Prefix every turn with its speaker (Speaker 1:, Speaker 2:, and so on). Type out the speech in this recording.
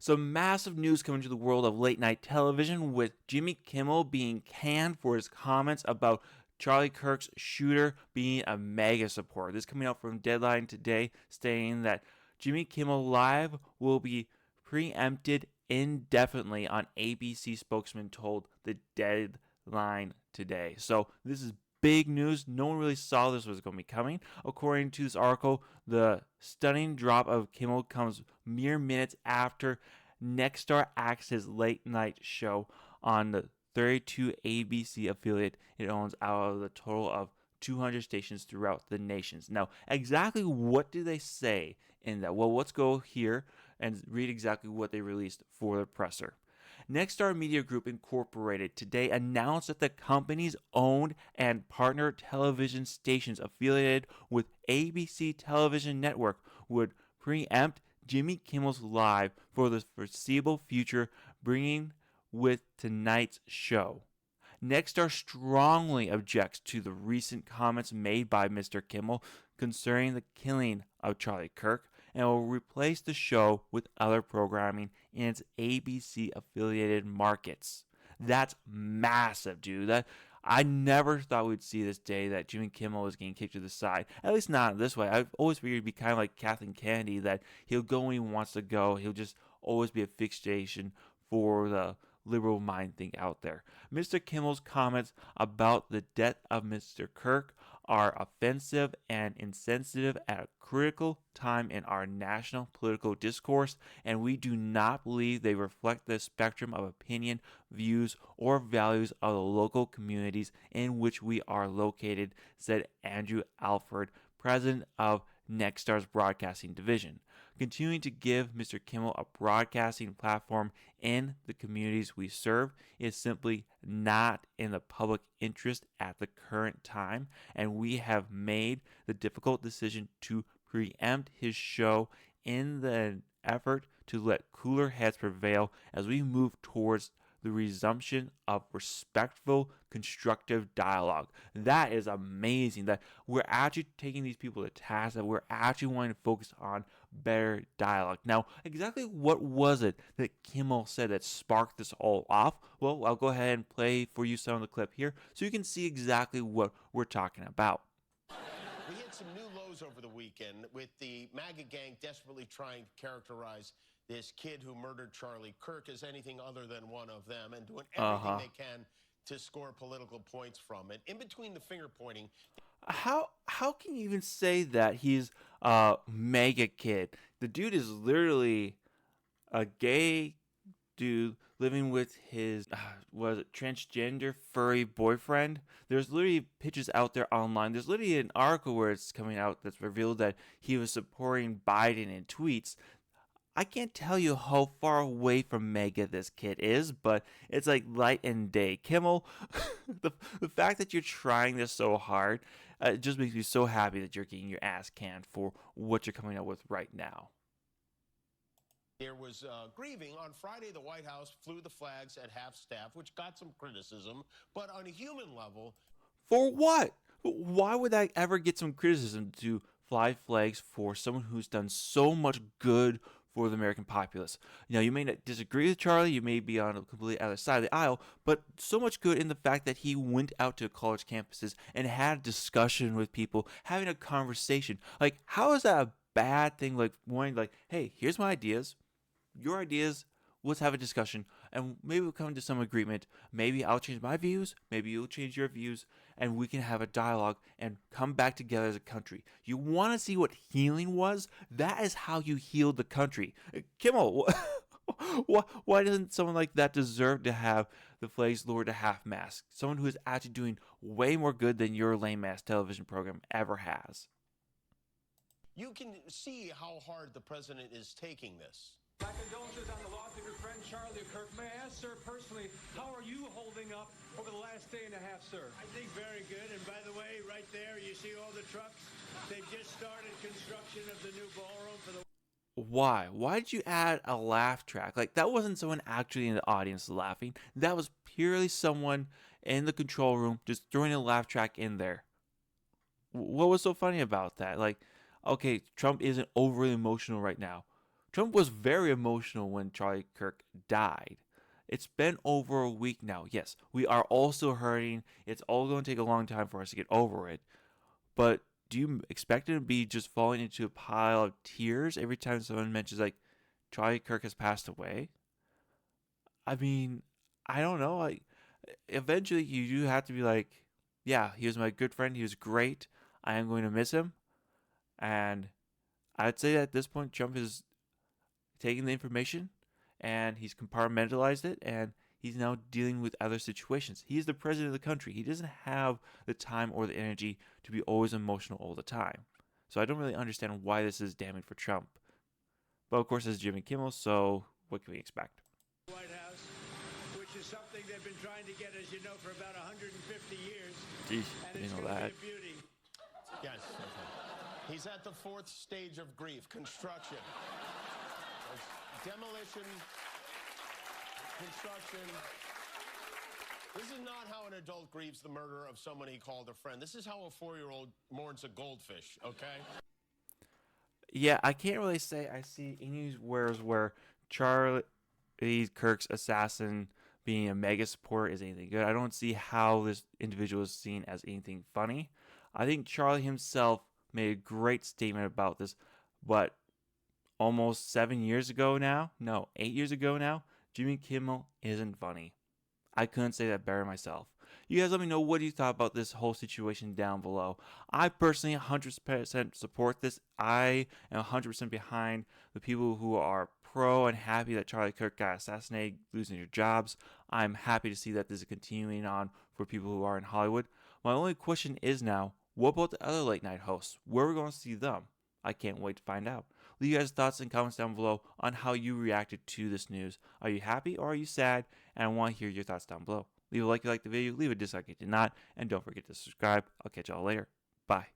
Speaker 1: Some massive news coming to the world of late night television with Jimmy Kimmel being canned for his comments about Charlie Kirks' shooter being a MAGA supporter. This coming out from Deadline today, stating that Jimmy Kimmel Live will be preempted indefinitely on ABC spokesman told the Deadline today. So this is big news. No one really saw this was going to be coming. According to this article, the stunning drop of Kimmel comes mere minutes after Nexstar axed his late night show on the 32 ABC affiliate it owns out of the total of 200 stations throughout the nations. Now, exactly what do they say in that? Well, let's go here and read exactly what they released for the presser. Nexstar Media Group Incorporated today announced that the company's owned and partner television stations affiliated with ABC Television Network would preempt Jimmy Kimmel's Live for the foreseeable future, bringing with tonight's show. Nexstar strongly objects to the recent comments made by Mr. Kimmel concerning the killing of Charlie Kirk and will replace the show with other programming in its ABC affiliated markets. That's massive, dude. That I never thought we'd see this day that Jimmy Kimmel was getting kicked to the side. At least not this way. I've always figured it'd be kind of like Kathleen Kennedy, that he'll go when he wants to go. He'll just always be a fixation for the liberal mind thing out there. Mr. Kimmel's comments about the death of Mr. Kirk are offensive and insensitive at a critical time in our national political discourse, and we do not believe they reflect the spectrum of opinion, views, or values of the local communities in which we are located, said Andrew Alford, president of Nexstar's broadcasting division. Continuing to give Mr. Kimmel a broadcasting platform in the communities we serve is simply not in the public interest at the current time, and we have made the difficult decision to preempt his show in the effort to let cooler heads prevail as we move towards the resumption of respectful, constructive dialogue. That is amazing that we're actually taking these people to task, that we're actually wanting to focus on better dialogue. Now, exactly what was it that Kimmel said that sparked this all off? Well, I'll go ahead and play for you some of the clip here so you can see exactly what we're talking about.
Speaker 2: We hit some new lows over the weekend with the MAGA gang desperately trying to characterize this kid who murdered Charlie Kirk as anything other than one of them and doing everything they can to score political points from it. In between the finger pointing,
Speaker 1: How can you even say that he's a mega kid? The dude is literally a gay dude living with his was it transgender furry boyfriend. There's literally pictures out there online. There's literally an article where it's coming out that's revealed that he was supporting Biden in tweets. I can't tell you how far away from mega this kid is, but it's like light and day. Kimmel, the fact that you're trying this so hard, it just makes me so happy that you're getting your ass canned for what you're coming up with right now.
Speaker 2: there was grieving. On Friday, the White House flew the flags at half-staff, which got some criticism. But on a human level,
Speaker 1: For what? Why would I ever get some criticism to fly flags for someone who's done so much good for the American populace? You know, you may not disagree with Charlie, you may be on a completely other side of the aisle, but so much good in the fact that he went out to college campuses and had a discussion with people, having a conversation. Like, how is that a bad thing? Like, wanting, like, hey, here's my ideas, your ideas, let's have a discussion, and maybe we'll come to some agreement. Maybe I'll change my views, maybe you'll change your views, and we can have a dialogue and come back together as a country. You want to see what healing was? That is how you healed the country. Kimmel, why doesn't someone like that deserve to have the flags lowered to half-mast? Someone who is actually doing way more good than your lame-ass television program ever has.
Speaker 2: you can see how hard the president is taking this.
Speaker 3: My condolences on the loss of your friend Charlie Kirk. May I ask, sir, personally, how are you holding up over the last day and a half, sir?
Speaker 4: I think very good. And by the way, right there, you see all the trucks? They've just started construction of the new ballroom for the...
Speaker 1: Why? Why did you add a laugh track? Like, that wasn't someone actually in the audience laughing. That was purely someone in the control room just throwing a laugh track in there. What was so funny about that? Like, okay, Trump isn't overly emotional right now. Trump was very emotional when Charlie Kirk died. It's been over a week now. Yes, we are also hurting. It's all going to take a long time for us to get over it. But do you expect it to be just falling into a pile of tears every time someone mentions, like, Charlie Kirk has passed away? I mean, I don't know. Like, eventually, you do have to be like, yeah, he was my good friend. He was great. I am going to miss him. And I'd say that at this point, Trump is taking the information and he's compartmentalized it and he's now dealing with other situations. He's the president of the country. He doesn't have the time or the energy to be always emotional all the time. So I don't really understand why this is damning for Trump. But of course, it's Jimmy Kimmel, so what can we expect?
Speaker 4: White House, which is something they've been trying to get, as you know, for about 150 years.
Speaker 1: Jeez,
Speaker 4: And it's
Speaker 1: you know
Speaker 4: going to
Speaker 1: that.
Speaker 4: be a beauty.
Speaker 2: Yes. Okay. He's at the fourth stage of grief, construction. Demolition, construction. This is not how an adult grieves the murder of someone he called a friend. This is how a 4-year-old mourns a goldfish, okay?
Speaker 1: Yeah, I can't really say I see anywhere where Charlie Kirk's assassin being a MAGA supporter is anything good. I don't see how this individual is seen as anything funny. I think Charlie himself made a great statement about this, but almost 7 years ago now, no, 8 years ago now, Jimmy Kimmel isn't funny. I couldn't say that better myself. You guys let me know what you thought about this whole situation down below. I personally 100% support this. I am 100% behind the people who are pro and happy that Charlie Kirk got assassinated, losing their jobs. I'm happy to see that this is continuing on for people who are in Hollywood. My only question is now, what about the other late night hosts? Where are we going to see them? I can't wait to find out. Leave your guys' thoughts and comments down below on how you reacted to this news. Are you happy or are you sad? And I want to hear your thoughts down below. Leave a like if you liked the video, leave a dislike if you did not, and don't forget to subscribe. I'll catch y'all later. Bye.